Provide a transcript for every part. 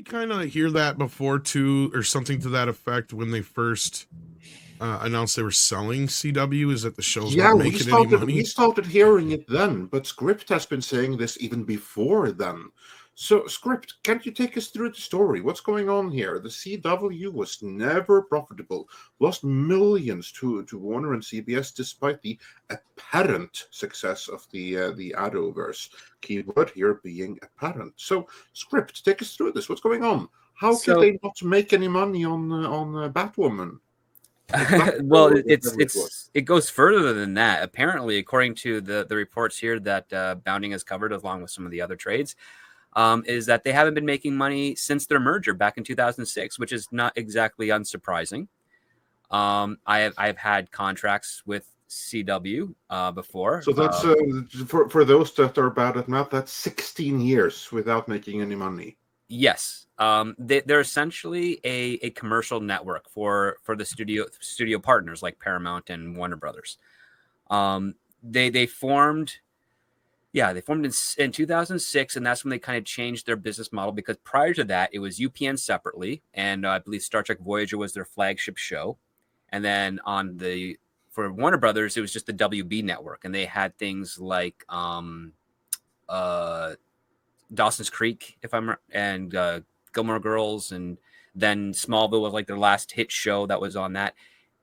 we kind of hear that before too, or something to that effect when they first announced they were selling CW? Is that the shows Yeah, weren't we making any started we money? started hearing it then, but Script has been saying this even before then. So, Script, can't you take us through the story? What's going on here? The CW was never profitable, lost millions to Warner and CBS, despite the apparent success of the Arrowverse. Keyword here being apparent. So, Script, take us through this. What's going on? How could So, they not make any money on Batwoman? well, Or whatever it was. it goes further than that. Apparently, according to the reports here that Bounding has covered, along with some of the other trades, is that they haven't been making money since their merger back in 2006, which is not exactly unsurprising. I've had contracts with CW before. So that's for those that are bad at math, that's 16 years without making any money. Yes. They're essentially a commercial network for the studio partners like Paramount and Warner Brothers. They formed in 2006, and that's when they kind of changed their business model, because prior to that, it was UPN separately, and I believe Star Trek Voyager was their flagship show. And then for Warner Brothers, it was just the WB network, and they had things like Dawson's Creek, and Gilmore Girls, and then Smallville was like their last hit show that was on that.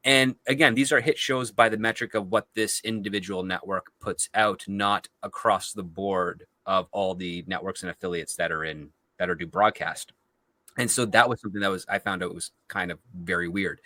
And again, these are hit shows by the metric of what this individual network puts out, not across the board of all the networks and affiliates that do broadcast. And so that was something that I found out was kind of very weird.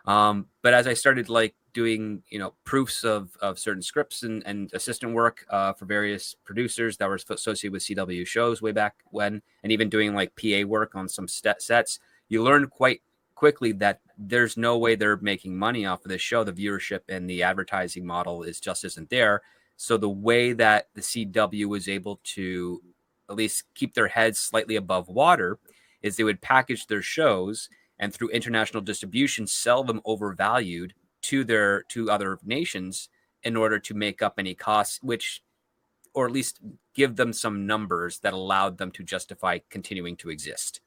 But as I started doing, proofs of certain scripts and assistant work for various producers that were associated with CW shows way back when, and even doing PA work on some sets, you learn quite quickly that there's no way they're making money off of this show. The viewership and the advertising model just isn't there. So the way that the CW was able to at least keep their heads slightly above water is they would package their shows and through international distribution sell them overvalued to other nations in order to make up any costs, or at least give them some numbers that allowed them to justify continuing to exist.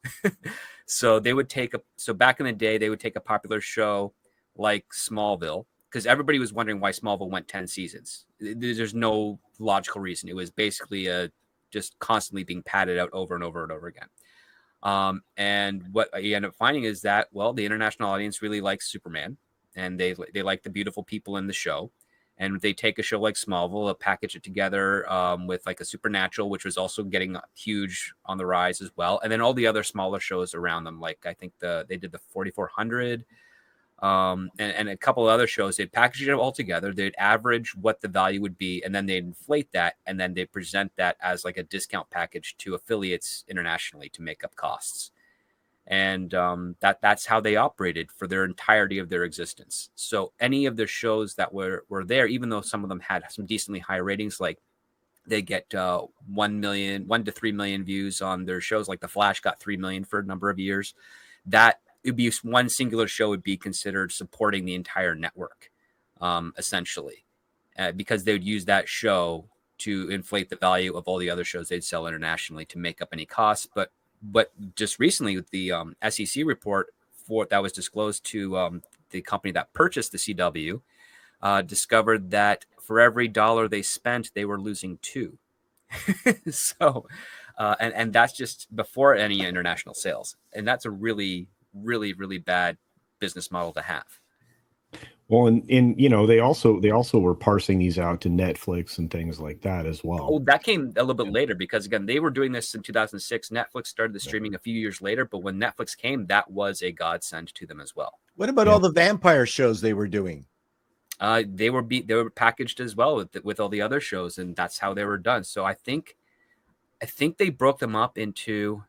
So back in the day, they would take a popular show like Smallville, because everybody was wondering why Smallville went 10 seasons. There's no logical reason. It was basically just constantly being padded out over and over and over again. And what you end up finding is that, well, the international audience really likes Superman, and they like the beautiful people in the show. And they take a show like Smallville, they'll package it together with a Supernatural, which was also getting huge on the rise as well. And then all the other smaller shows around them, I think they did the 4400 and a couple of other shows. They'd package it all together. They'd average what the value would be, and then they'd inflate that, and then they present that as a discount package to affiliates internationally to make up costs. And that's how they operated for their entirety of their existence. So any of the shows that were there, even though some of them had some decently high ratings, they get 1 to 3 million views on their shows, like The Flash got 3 million for a number of years, that it'd be one singular show would be considered supporting the entire network, essentially, because they would use that show to inflate the value of all the other shows they'd sell internationally to make up any costs. But just recently, with the SEC report that was disclosed to the company that purchased the CW, discovered that for every dollar they spent, they were losing $2. So, and that's just before any international sales, and that's a really, really, really bad business model to have. Well, and they also were parsing these out to Netflix and things like that as well. Oh, that came a little bit later, because again, they were doing this in 2006. Netflix started the streaming a few years later, but when Netflix came, that was a godsend to them as well. What about all the vampire shows they were doing? They were packaged as well with all the other shows, and that's how they were done. So I think they broke them up into,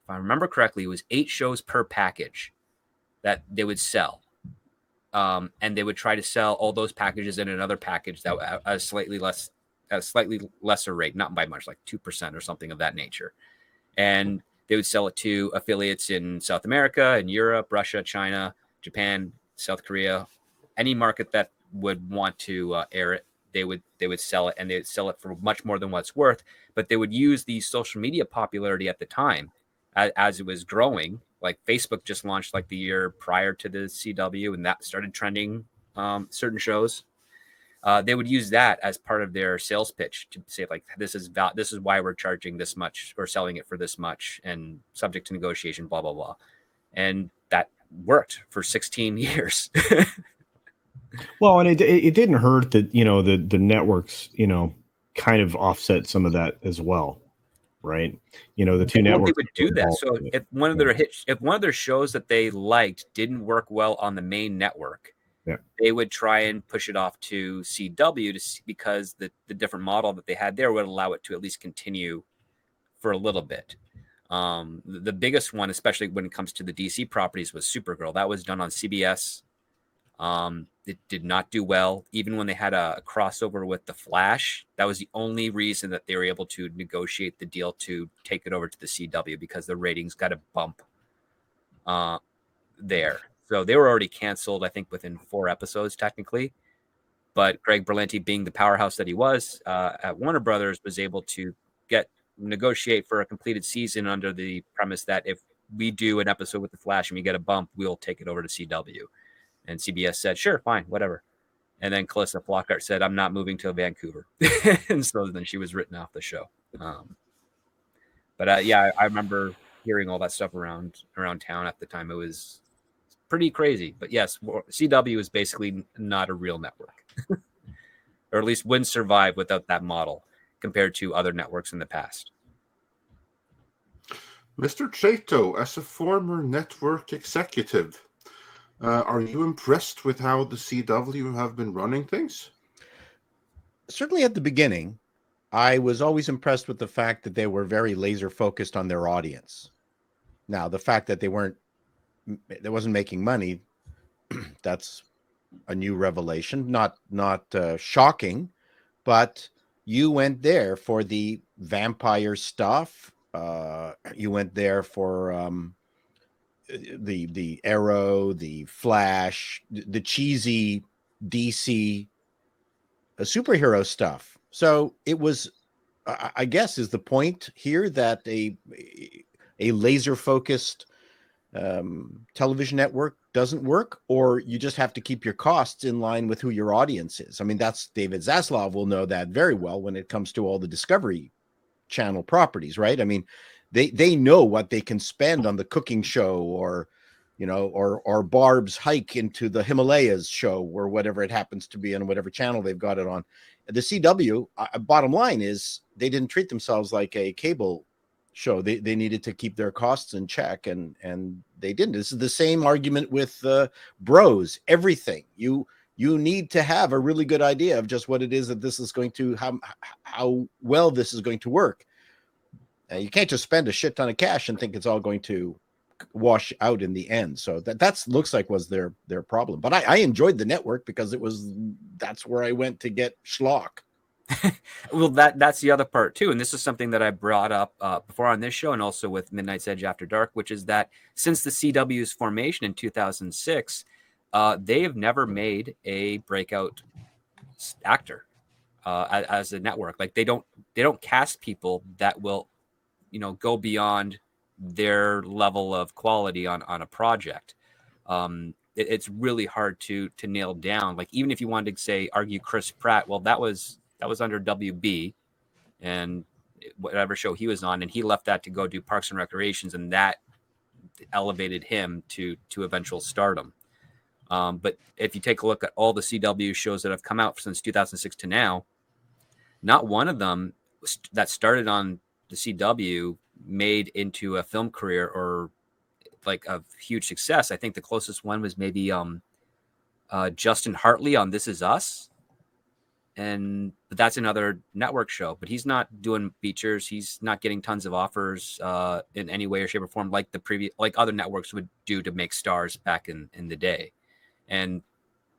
if I remember correctly, it was 8 shows per package that they would sell. And they would try to sell all those packages in another package that at a slightly lesser rate, not by much, like 2% or something of that nature. And they would sell it to affiliates in South America and Europe, Russia, China, Japan, South Korea, any market that would want to air it. They would sell it, and they would sell it for much more than what it's worth. But they would use the social media popularity at the time as it was growing. Like Facebook just launched like the year prior to the CW, and that started trending certain shows. They would use that as part of their sales pitch to say like, this is why we're charging this much or selling it for this much and subject to negotiation, blah, blah, blah. And that worked for 16 years. Well, and it didn't hurt that, the networks, kind of offset some of that as well. Right. The two networks would do that. So if one of their shows that they liked didn't work well on the main network, they would try and push it off to CW because the different model that they had there would allow it to at least continue for a little bit. The biggest one, especially when it comes to the DC properties, was Supergirl. That was done on CBS. It did not do well. Even when they had a crossover with The Flash, that was the only reason that they were able to negotiate the deal to take it over to the CW, because the ratings got a bump there. So they were already canceled, I think, within 4 episodes, technically. But Greg Berlanti, being the powerhouse that he was at Warner Brothers, was able to negotiate for a completed season under the premise that if we do an episode with The Flash and we get a bump, we'll take it over to CW. And CBS said, sure, fine, whatever. And then Calista Flockhart said, I'm not moving to Vancouver. And so then she was written off the show. But I remember hearing all that stuff around town at the time. It was pretty crazy. But yes, CW is basically not a real network. Or at least wouldn't survive without that model compared to other networks in the past. Mr. Chato, as a former network executive, are you impressed with how the CW have been running things? Certainly at the beginning, I was always impressed with the fact that they were very laser focused on their audience. Now, the fact that they wasn't making money, that's a new revelation. Not shocking, but you went there for the vampire stuff. You went there for the Arrow, the Flash, the cheesy DC superhero stuff. So it was, I guess, is the point here that a laser focused television network doesn't work, or you just have to keep your costs in line with who your audience is. I mean, that's David Zaslav will know that very well when it comes to all the Discovery Channel properties, right? I mean, they know what they can spend on the cooking show, or or Barb's hike into the Himalayas show, or whatever it happens to be on whatever channel they've got it on. The CW, bottom line is, they didn't treat themselves like a cable show. They needed to keep their costs in check, and they didn't. This is the same argument with Bros. Everything you need to have a really good idea of just what it is that this is going to, how well this is going to work. You can't just spend a shit ton of cash and think it's all going to wash out in the end. So that looks like was their problem. But I enjoyed the network because that's where I went to get schlock. Well, that's the other part too, and this is something that I brought up before on this show, and also with Midnight's Edge After Dark, which is that since the CW's formation in 2006, they have never made a breakout actor as a network. Like they don't cast people that will, go beyond their level of quality on a project. It's really hard to nail down. Like even if you wanted to say argue Chris Pratt, well, that was under WB and whatever show he was on, and he left that to go do Parks and Recreations, and that elevated him to eventual stardom. But if you take a look at all the CW shows that have come out since 2006 to now, not one of them that started on the CW made into a film career or like a huge success. I think the closest one was maybe Justin Hartley on This Is Us. But that's another network show, but he's not doing features. He's not getting tons of offers in any way or shape or form like other networks would do to make stars back in the day. And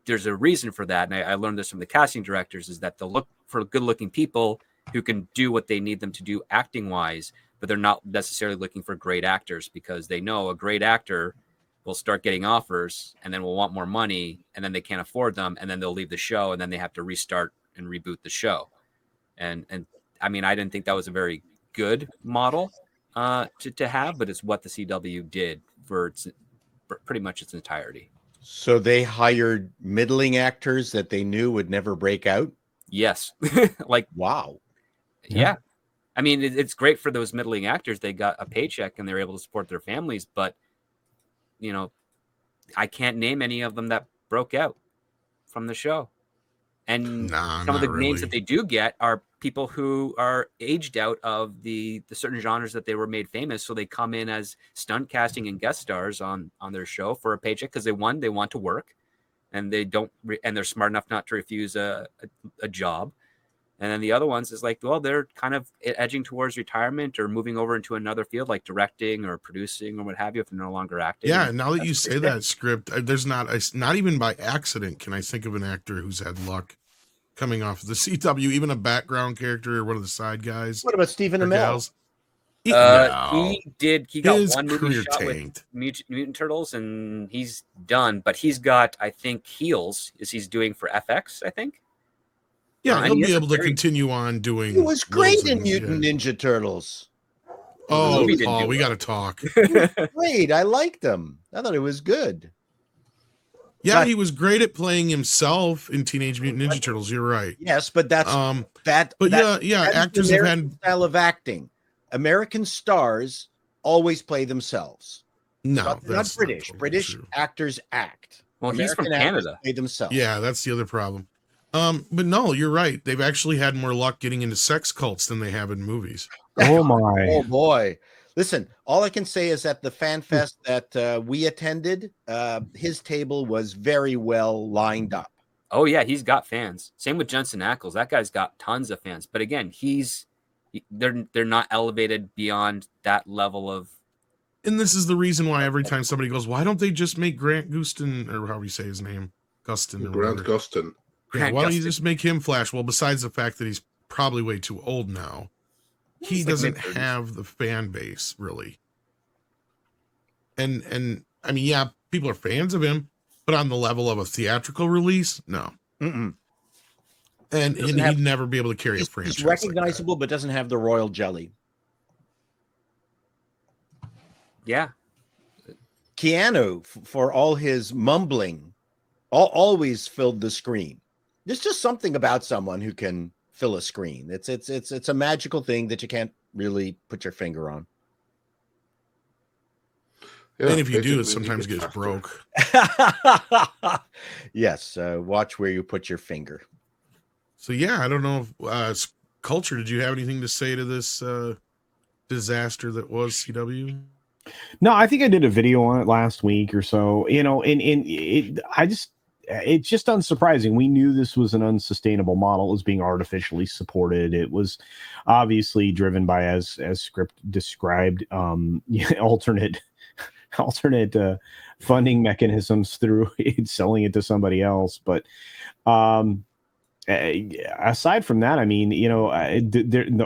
there's a reason for that. And I learned this from the casting directors, is that they'll look for good looking people who can do what they need them to do acting wise, but they're not necessarily looking for great actors, because they know a great actor will start getting offers and then will want more money, and then they can't afford them, and then they'll leave the show, and then they have to restart and reboot the show. And I mean, I didn't think that was a very good model to have, but it's what the CW did for pretty much its entirety. So they hired middling actors that they knew would never break out. Yes, like Wow. yeah. I mean, it's great for those middling actors. They got a paycheck and they're able to support their families, but you know, I can't name any of them that broke out from the show. And Nah, some of the not names really. that they do get are people who are aged out of the certain genres that they were made famous. So they come in as stunt casting and guest stars on their show for a paycheck because they want to work, and they don't and they're smart enough not to refuse a job. And then the other ones is like, well, they're kind of edging towards retirement or moving over into another field like directing or producing or what have you if they're no longer acting. Yeah, and now that you say that, Script, there's not even by accident can I think of an actor who's had luck coming off the CW, even a background character or one of the side guys. What about Stephen or Amell? gals. He got His one movie career shot tanked. with Mutant Turtles, and he's done. But he's got, I think, Heels he's doing for FX, I think. Yeah, he'll he be has a able to very- continue on doing. He was great little in things, Mutant yeah. Ninja Turtles. Oh, movie didn't Paul, do we well. got to talk. Great. I liked him. I thought it was good. Yeah, But- he was great at playing himself in Teenage Mutant Ninja Turtles. You're right. Yes, but that's that. But that, yeah, that is actors the have American had style of acting. American stars always play themselves. no. They're not British. totally British true. actors act. Well, he's from American actors Canada. play themselves. Yeah, that's the other problem. But no, you're right. They've actually had more luck getting into sex cults than they have in movies. Oh my! Oh boy. Listen, all I can say is that the fan fest that we attended, his table was very well lined up. Oh yeah, he's got fans. Same with Jensen Ackles. That guy's got tons of fans. But again, they're not elevated beyond that level of. And this is the reason why every time somebody goes, why don't they just make Grant Gustin, or however you say his name, Gustin or Grant whatever. Gustin. Yeah, Grant why don't you Gustin. just make him Flash? Well, besides the fact that he's probably way too old now, he He's like doesn't mid-30s. have the fan base really. And I mean, yeah, people are fans of him, but on the level of a theatrical release, no. Mm-mm. And he'd never be able to carry a franchise. He's like that. recognizable, but doesn't have the royal jelly. Yeah, Keanu, for all his mumbling, always filled the screen. There's just something about someone who can fill a screen. It's a magical thing that you can't really put your finger on. Yeah, And if you do, basically it sometimes the gets factor. broke. Yes, watch where you put your finger. So yeah, I don't know if Culture, did you have anything to say to this disaster that was CW? No, I think I did a video on it last week or so. You know, it's just unsurprising. We knew this was an unsustainable model. It was being artificially supported. It was obviously driven by, as Script described, alternate funding mechanisms through selling it to somebody else. But aside from that, I mean, you know,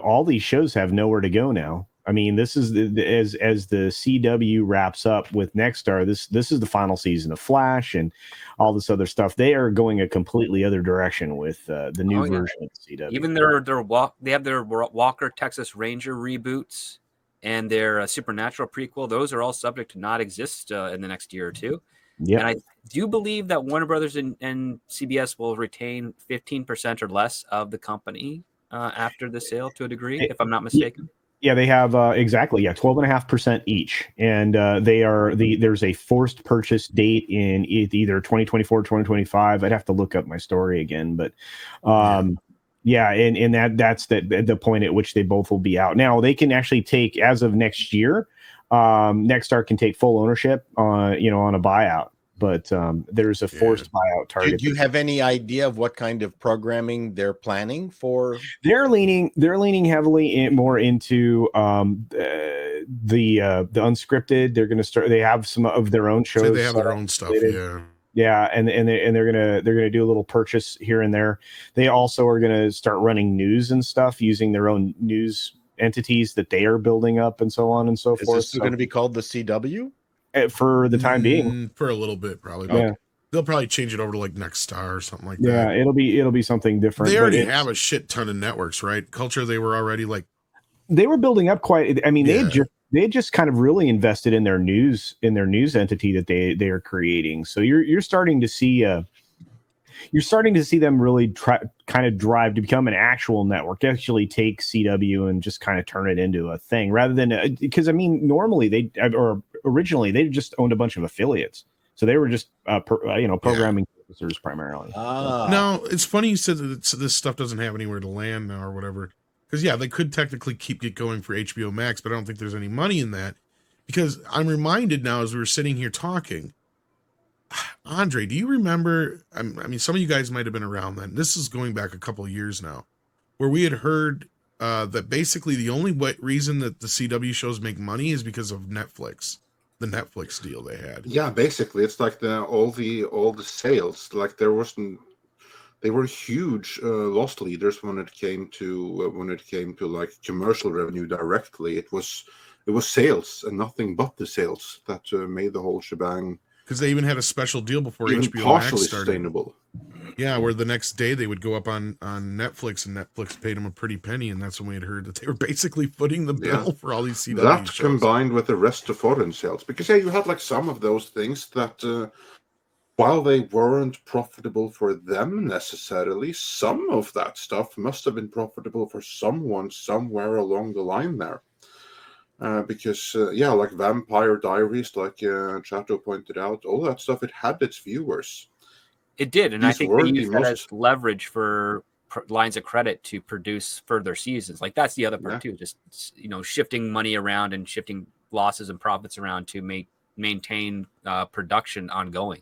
all these shows have nowhere to go now. I mean, this is as the CW wraps up with Nexstar. This is the final season of Flash and all this other stuff. They are going a completely other direction with the new version of the CW. even they have their Walker Texas Ranger reboots and their Supernatural prequel. Those are all subject to not exist in the next year or two. Yeah, And I do believe that Warner Brothers and CBS will retain 15% or less of the company after the sale to a degree, if I'm not mistaken. Yeah, they have exactly 12.5% each, and there's a forced purchase date in either 2024 or 2025. I'd have to look up my story again, but and that's the point at which they both will be out. Now they can actually take, as of next year, Nexstar can take full ownership on a buyout. But there's a forced buyout target. Do you have any idea of what kind of programming they're planning for? They're leaning heavily more into the unscripted. They're going to start. They have some of their own shows. So they have their own stuff. Yeah, and they're gonna do a little purchase here and there. They also are gonna start running news and stuff using their own news entities that they are building up and so on and so forth. Is this going to be called the CW? For the time being, for a little bit, probably. Yeah. They'll probably change it over to like Nexstar or something like yeah, that. it'll be something different. They already have a shit ton of networks, right? Culture, they were already like They were building up quite. I mean, Yeah. they had just kind of really invested in their news entity that they are creating. So you're starting to see them really kind of drive to become an actual network, actually take CW and just kind of turn it into a thing rather than because I mean normally originally they just owned a bunch of affiliates, so they were just programming officers primarily. No, it's funny you said that this stuff doesn't have anywhere to land now or whatever. Because yeah, they could technically keep it going for HBO Max, but I don't think there's any money in that. Because I'm reminded now as we were sitting here talking, Andre, do you remember? I mean, some of you guys might have been around then. This is going back a couple of years now, where we had heard that basically the only reason that the CW shows make money is because of Netflix, the Netflix deal they had. Yeah, basically, it's like all the sales. Like they were huge loss leaders when it came to like commercial revenue directly. It was sales and nothing but the sales that made the whole shebang. Because they even had a special deal before Even HBO partially Max started. sustainable. Yeah, where the next day they would go up on Netflix, and Netflix paid them a pretty penny, and that's when we had heard that they were basically footing the bill for all these CW that shows. Combined with the rest of foreign sales, because you had like some of those things that while they weren't profitable for them necessarily, some of that stuff must have been profitable for someone somewhere along the line there. Because like Vampire Diaries, like Chato pointed out, all that stuff, it had its viewers. It did, and These I think were they the used that most- as leverage for lines of credit to produce further seasons. Like that's the other part too, just shifting money around and shifting losses and profits around to maintain production ongoing.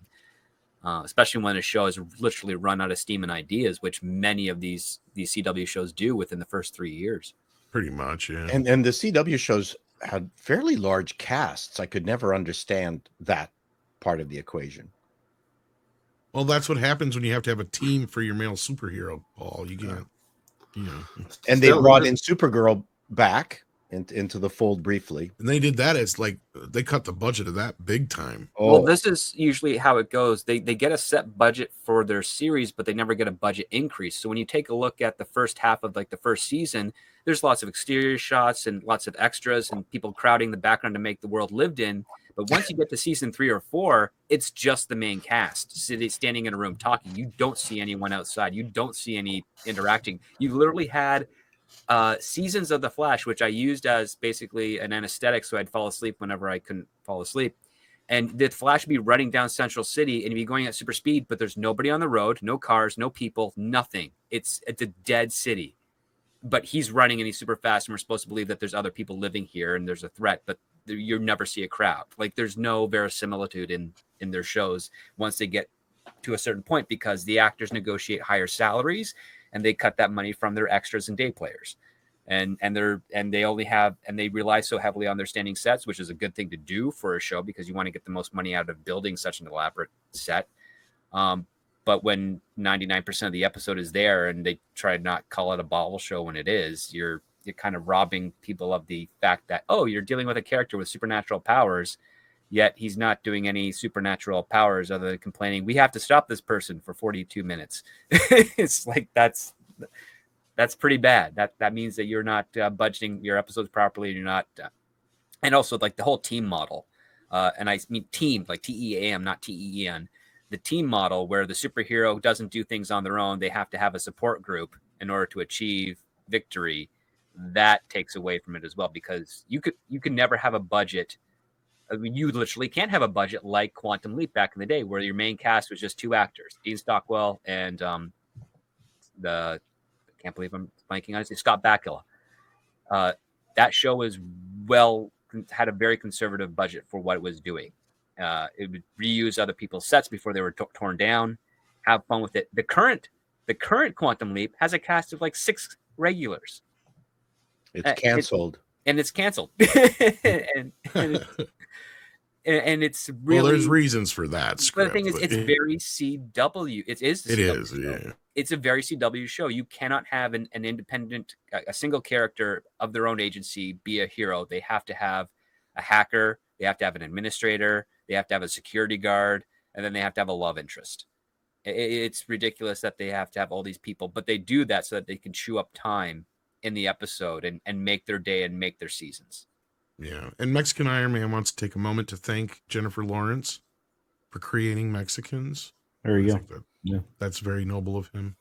Especially when a show has literally run out of steam and ideas, which many of these CW shows do within the first 3 years. Pretty much, yeah. And the CW shows had fairly large casts. I could never understand that part of the equation. Well, that's what happens when you have to have a team for your male superhero, Paul. You can't, And they brought in Supergirl back into the fold briefly. And they did that as like they cut the budget of that big time. Well, this is usually how it goes. They get a set budget for their series, but they never get a budget increase. So when you take a look at the first half of like the first season, there's lots of exterior shots and lots of extras and people crowding the background to make the world lived in. But once you get to season 3 or 4, it's just the main cast standing in a room talking. You don't see anyone outside. You don't see any interacting. You literally had seasons of The Flash, which I used as basically an anesthetic so I'd fall asleep whenever I couldn't fall asleep. And the Flash would be running down Central City and he'd be going at super speed, but there's nobody on the road, no cars, no people, nothing. It's a dead city. But he's running and he's super fast, and we're supposed to believe that there's other people living here and there's a threat, but you never see a crowd. Like there's no verisimilitude in their shows once they get to a certain point, because the actors negotiate higher salaries and they cut that money from their extras and day players. And they rely so heavily on their standing sets, which is a good thing to do for a show because you want to get the most money out of building such an elaborate set. But when 99% of the episode is there and they try to not call it a bottle show when it is, you're kind of robbing people of the fact that, oh, you're dealing with a character with supernatural powers, yet he's not doing any supernatural powers other than complaining, we have to stop this person for 42 minutes. It's like, that's pretty bad. That means that you're not budgeting your episodes properly. You're not, and also like the whole team model. And I mean team, like TEAM, not TEEN. The team model where the superhero doesn't do things on their own. They have to have a support group in order to achieve victory. That takes away from it as well, because you could never have a budget. I mean, you literally can't have a budget like Quantum Leap back in the day, where your main cast was just 2 actors, Dean Stockwell and I can't believe I'm blanking on it, Scott Bakula. That show had a very conservative budget for what it was doing. It would reuse other people's sets before they were torn down. Have fun with it. The current Quantum Leap has a cast of like 6 regulars. It's canceled. It's canceled. and it's really, well, there's reasons for that script, but the thing is, it's very CW. It is yeah. It's a very CW show. You cannot have an independent, a single character of their own agency be a hero. They have to have a hacker, they have to have an administrator, they have to have a security guard, and then they have to have a love interest. It's ridiculous that they have to have all these people, but they do that so that they can chew up time in the episode and make their day and make their seasons. Yeah. And Mexican Iron Man wants to take a moment to thank Jennifer Lawrence for creating Mexicans. There you I go. think Yeah. that's very noble of him.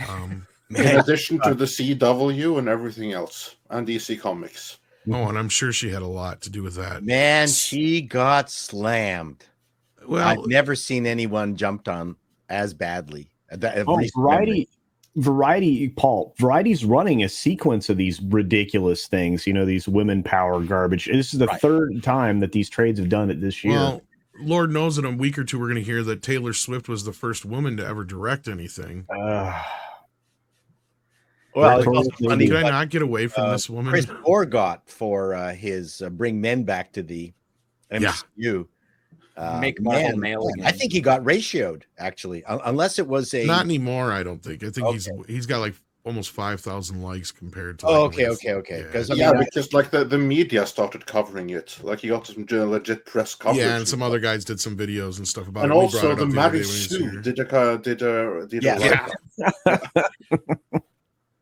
In Man, addition to the CW and everything else, and DC Comics. Oh, and I'm sure she had a lot to do with that. man, she got slammed. Well, I've never seen anyone jumped on as badly. Oh, Variety's running a sequence of these ridiculous things, these women power garbage. This is the third time that these trades have done it this year. Well, Lord knows in a week or two we're going to hear that Taylor Swift was the first woman to ever direct anything. Well, it's Totally also funny Did I what, not get away from this woman? Chris Moore got for his Bring Men Back to the MCU. Make Marvel male I again. think he got ratioed, actually, unless it was a... Not anymore, I don't think. I think he's got like almost 5,000 likes compared to... Oh, like, okay. Because Because like the media started covering it. Like he got some legit press coverage. Yeah, and some other guys did some videos and stuff about and it. We also brought it the up Mary other day when he was Sue here. did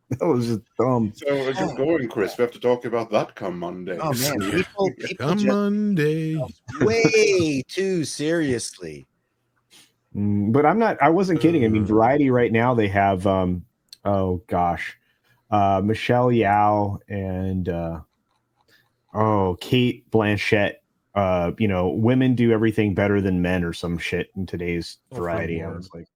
That was just dumb. So get going, Chris. We have to talk about that come Monday. Oh man, people Come just Monday. way too seriously. But I wasn't kidding. I mean, Variety right now, they have Michelle Yeoh and Kate Blanchett. Women do everything better than men or some shit in today's Variety. I was like,